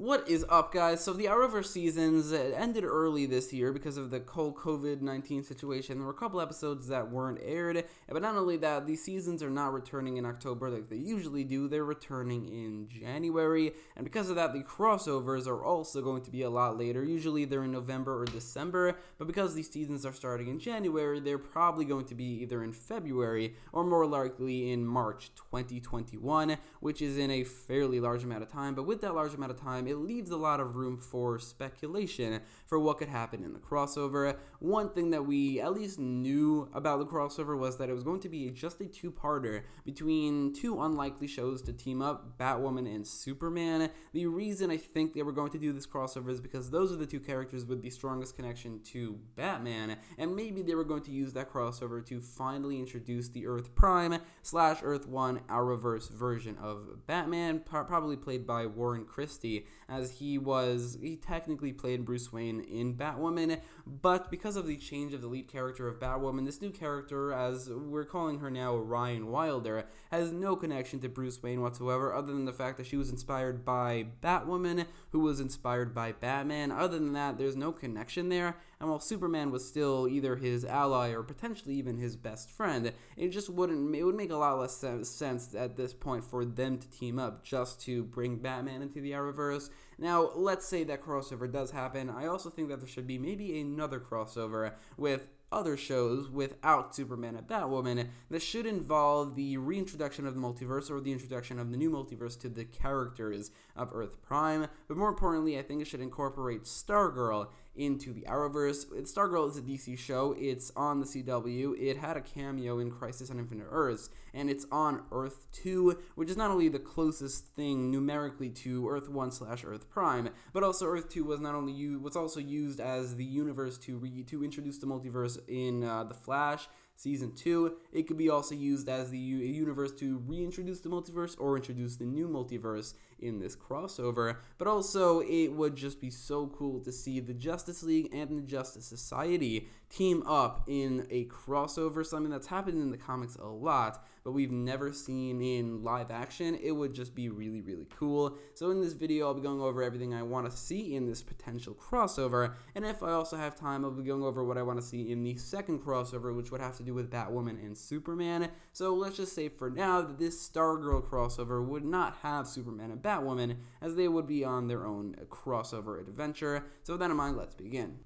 What is up, guys? So the Arrowverse seasons ended early this year because of the whole COVID-19 situation. There were a couple episodes that weren't aired, but not only that, these seasons are not returning in October like they usually do. They're returning in January, and because of that, the crossovers are also going to be a lot later. Usually they're in November or December, but because these seasons are starting in January, they're probably going to be either in February or more likely in March 2021, which is in a fairly large amount of time. But with that large amount of time, it leaves a lot of room for speculation for what could happen in the crossover. One thing that we at least knew about the crossover was that it was going to be just a two-parter between two unlikely shows to team up, Batwoman and Superman. The reason I think they were going to do this crossover is because those are the two characters with the strongest connection to Batman, and maybe they were going to use that crossover to finally introduce the Earth Prime / Earth 1 Arrowverse version of Batman, probably played by Warren Christie, as he technically played Bruce Wayne in Batwoman, but because of the change of the lead character of Batwoman, this new character, as we're calling her now Ryan Wilder, has no connection to Bruce Wayne whatsoever, other than the fact that she was inspired by Batwoman, who was inspired by Batman. Other than that, there's no connection there, and while Superman was still either his ally or potentially even his best friend, it would make a lot less sense at this point for them to team up just to bring Batman into the Arrowverse. Now, let's say that crossover does happen. I also think that there should be maybe another crossover with other shows without Superman and Batwoman that should involve the reintroduction of the multiverse, or the introduction of the new multiverse to the characters of Earth Prime. But more importantly, I think it should incorporate Stargirl into the Arrowverse. Stargirl is a DC show. It's on the CW. It had a cameo in Crisis on Infinite Earths, and it's on Earth 2, which is not only the closest thing numerically to Earth 1 / Earth Prime, but also Earth 2 was also used as the universe to introduce the multiverse in The Flash Season 2. It could be also used as the universe to reintroduce the multiverse or introduce the new multiverse in this crossover. But also, it would just be so cool to see the Justice League and the Justice Society team up in a crossover, something that's happened in the comics a lot, but we've never seen in live action. It would just be really, really cool. So in this video, I'll be going over everything I want to see in this potential crossover, and if I also have time, I'll be going over what I want to see in the second crossover, which would have to do with Batwoman and Superman. So let's just say for now that this Stargirl crossover would not have Superman and Batwoman, as they would be on their own crossover adventure. So with that in mind, let's begin.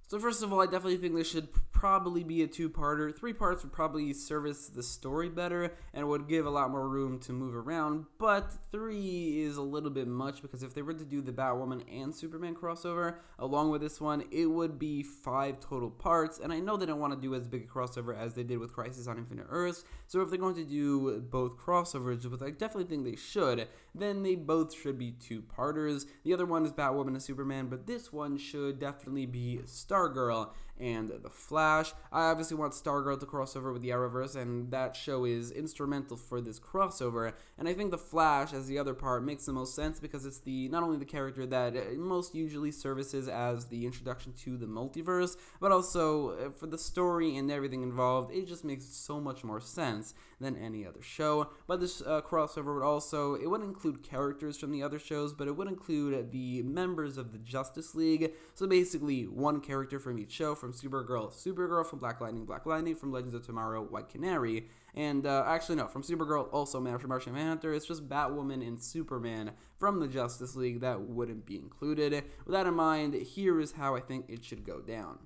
So first of all, I definitely think this should probably be a two-parter. 3 parts would probably service the story better and would give a lot more room to move around, but 3 is a little bit much, because if they were to do the Batwoman and Superman crossover along with this one, it would be 5 total parts, and I know they don't want to do as big a crossover as they did with Crisis on Infinite Earths, so if they're going to do both crossovers, which I definitely think they should, then they both should be 2-parters. The other one is Batwoman and Superman, but this one should definitely be Stargirl and The Flash. I obviously want Stargirl to cross over with the Arrowverse, and that show is instrumental for this crossover, and I think The Flash as the other part makes the most sense because it's not only the character that most usually services as the introduction to the multiverse, but also for the story and everything involved, it just makes so much more sense than any other show. But this crossover it wouldn't include characters from the other shows, but it would include the members of the Justice League. So basically, one character from each show, from Supergirl, from Black Lightning, from Legends of Tomorrow, White Canary, and from Supergirl, also Martian Manhunter. It's just Batwoman and Superman from the Justice League that wouldn't be included. With that in mind, here is how I think it should go down.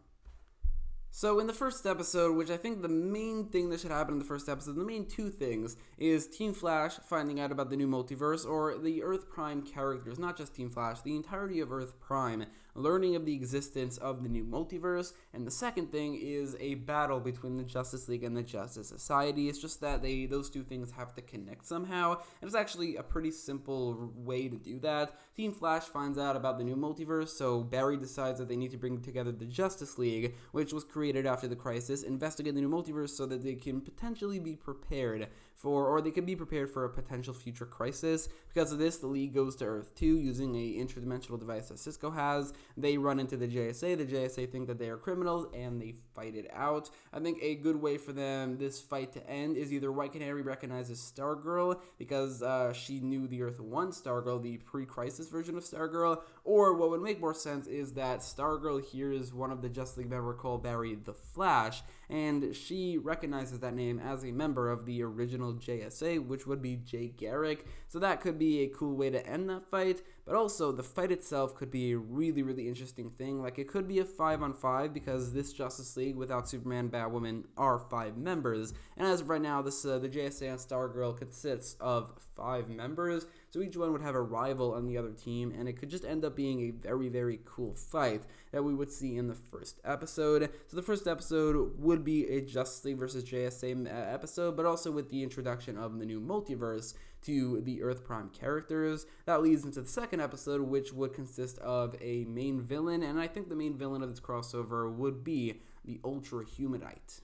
So in the first episode, which I think the main thing that should happen in the first episode, the main 2 things, is Team Flash finding out about the new multiverse, or the Earth Prime characters, not just Team Flash, the entirety of Earth Prime, learning of the existence of the new multiverse. And the second thing is a battle between the Justice League and the Justice Society. It's just that those 2 things have to connect somehow, and it's actually a pretty simple way to do that. Team Flash finds out about the new multiverse, so Barry decides that they need to bring together the Justice League, which was created after the crisis, investigate the new multiverse so that they can potentially be prepared or they could be prepared for a potential future crisis. Because of this, the League goes to Earth 2 using a interdimensional device that Cisco has. They run into the JSA. The JSA think that they are criminals, and they fight it out. I think a good way for this fight to end is either White Canary recognizes Stargirl because she knew the Earth 1 Stargirl, the pre-crisis version of Stargirl, or what would make more sense is that Stargirl hears one of the Justice League members called Barry the Flash, and she recognizes that name as a member of the original JSA, which would be Jay Garrick. So that could be a cool way to end that fight, but also the fight itself could be a really, really interesting thing. Like, it could be a 5-on-5 because this Justice League without Superman, Batwoman are 5 members, and as of right now, the JSA on Stargirl consists of 5 members, so each one would have a rival on the other team, and it could just end up being a very, very cool fight that we would see in the first episode. So the first episode would be a Justice League versus JSA episode, but also with the introduction of the new multiverse to the Earth Prime characters. That leads into the second episode, which would consist of a main villain, and I think the main villain of this crossover would be the Ultra Humanite.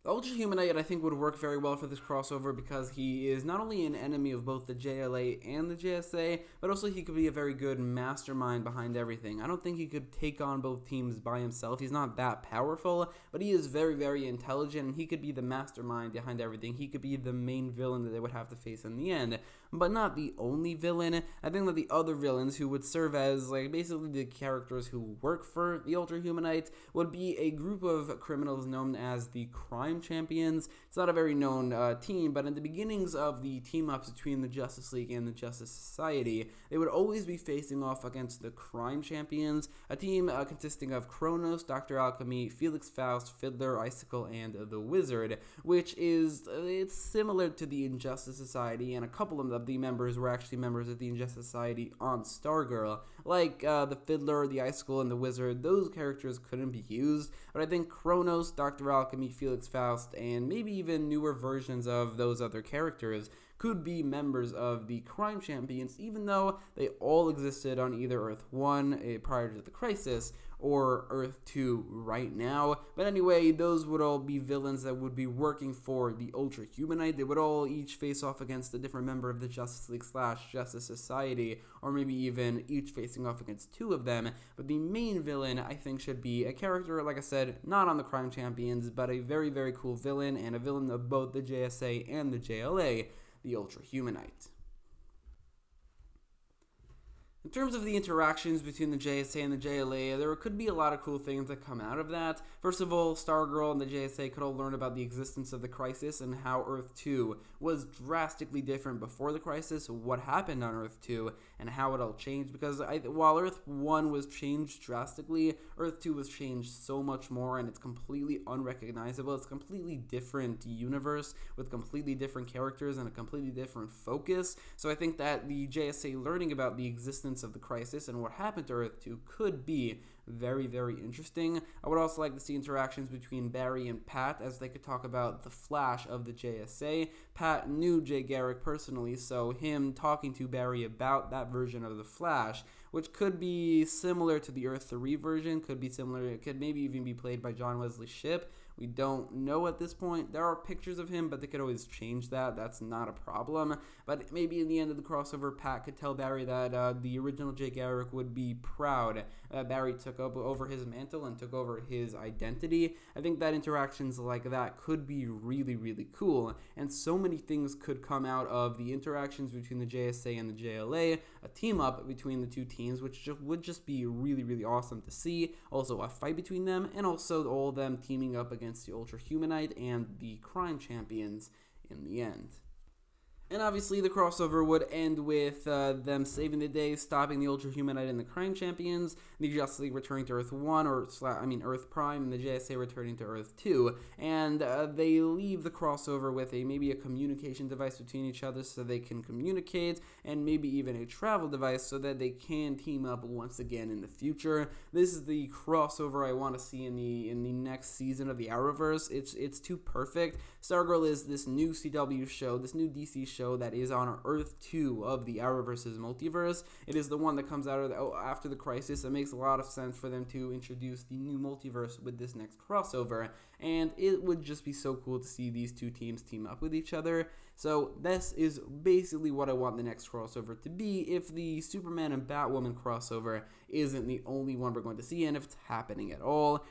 The Ultra Humanite, I think, would work very well for this crossover because he is not only an enemy of both the JLA and the JSA, but also he could be a very good mastermind behind everything. I don't think he could take on both teams by himself. He's not that powerful, but he is very, very intelligent, and he could be the mastermind behind everything. He could be the main villain that they would have to face in the end, but not the only villain. I think that the other villains who would serve as, like, basically the characters who work for the Ultra Humanite would be a group of criminals known as the Crime Champions. It's not a very known team, but in the beginnings of the team-ups between the Justice League and the Justice Society, they would always be facing off against the Crime Champions, a team consisting of Kronos, Dr. Alchemy, Felix Faust, Fiddler, Icicle, and the Wizard, which is it's similar to the Injustice Society, and a couple of the members were actually members of the Injustice Society on Stargirl. Like the Fiddler, the Icicle, and the Wizard, those characters couldn't be used, but I think Kronos, Dr. Alchemy, Felix Faust, and maybe even newer versions of those other characters could be members of the Crime Champions, even though they all existed on either Earth 1 prior to the crisis or Earth 2 right now. But anyway, those would all be villains that would be working for the Ultra Humanite. They would all each face off against a different member of the Justice League / Justice Society, or maybe even each facing off against 2 of them. But the main villain, I think, should be a character, like I said, not on the Crime Champions, but a very, very cool villain, and a villain of both the JSA and the JLA, the Ultra Humanite. In terms of the interactions between the JSA and the JLA, there could be a lot of cool things that come out of that. First of all, Stargirl and the JSA could all learn about the existence of the crisis and how Earth 2 was drastically different before the crisis, what happened on Earth 2, and how it all changed. Because while Earth 1 was changed drastically, Earth 2 was changed so much more, and it's completely unrecognizable. It's a completely different universe with completely different characters and a completely different focus. So I think that the JSA learning about the existence of the crisis and what happened to Earth 2 could be very, very interesting. I would also like to see interactions between Barry and Pat as they could talk about the Flash of the JSA. Pat knew Jay Garrick personally, so him talking to Barry about that version of the Flash, which could be similar to the Earth 3 version, could be similar, it could maybe even be played by John Wesley Shipp. We don't know at this point. There are pictures of him, but they could always change that. That's not a problem. But maybe in the end of the crossover, Pat could tell Barry that the original Jay Garrick would be proud that Barry took over his mantle and took over his identity. I think that interactions like that could be really, really cool. And so many things could come out of the interactions between the JSA and the JLA, a team-up between the two teams, which would just be really, really awesome to see. Also, a fight between them, and also all of them teaming up against the Ultra Humanite and the Crime Champions in the end. And obviously, the crossover would end with them saving the day, stopping the Ultra Humanite and the Crime Champions, the Justice League returning to Earth 1, Earth Prime, and the JSA returning to Earth 2. And they leave the crossover with maybe a communication device between each other so they can communicate, and maybe even a travel device so that they can team up once again in the future. This is the crossover I want to see in the next season of the Arrowverse. It's too perfect. Stargirl is this new CW show, this new DC show, show that is on Earth 2 of the Arrowverse's multiverse. It is the one that comes out of after the crisis. It makes a lot of sense for them to introduce the new multiverse with this next crossover, and it would just be so cool to see these two teams team up with each other. So this is basically what I want the next crossover to be, if the Superman and Batwoman crossover isn't the only one we're going to see, and if it's happening at all.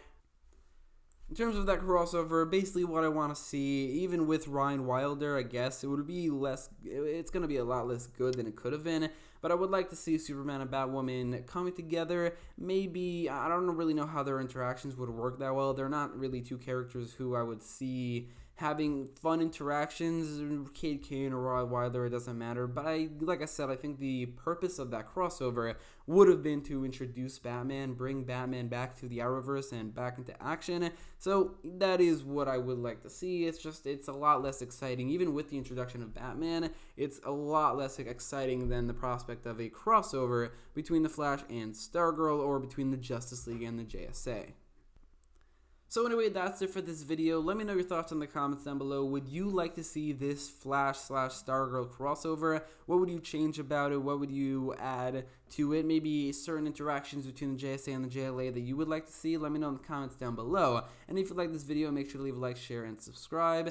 In terms of that crossover, basically what I want to see, even with Ryan Wilder, I guess, it's going to be a lot less good than it could have been, but I would like to see Superman and Batwoman coming together. Maybe, I don't really know how their interactions would work that well. They're not really two characters who I would see having fun interactions. Kate Kane or Ryan Wilder, it doesn't matter. But like I said, I think the purpose of that crossover would have been to introduce Batman, bring Batman back to the Arrowverse and back into action. So that is what I would like to see. It's a lot less exciting. Even with the introduction of Batman, it's a lot less exciting than the prospect of a crossover between the Flash and Stargirl, or between the Justice League and the JSA. So anyway, that's it for this video. Let me know your thoughts in the comments down below. Would you like to see this Flash/Stargirl crossover? What would you change about it? What would you add to it? Maybe certain interactions between the JSA and the JLA that you would like to see? Let me know in the comments down below. And if you like this video, make sure to leave a like, share, and subscribe.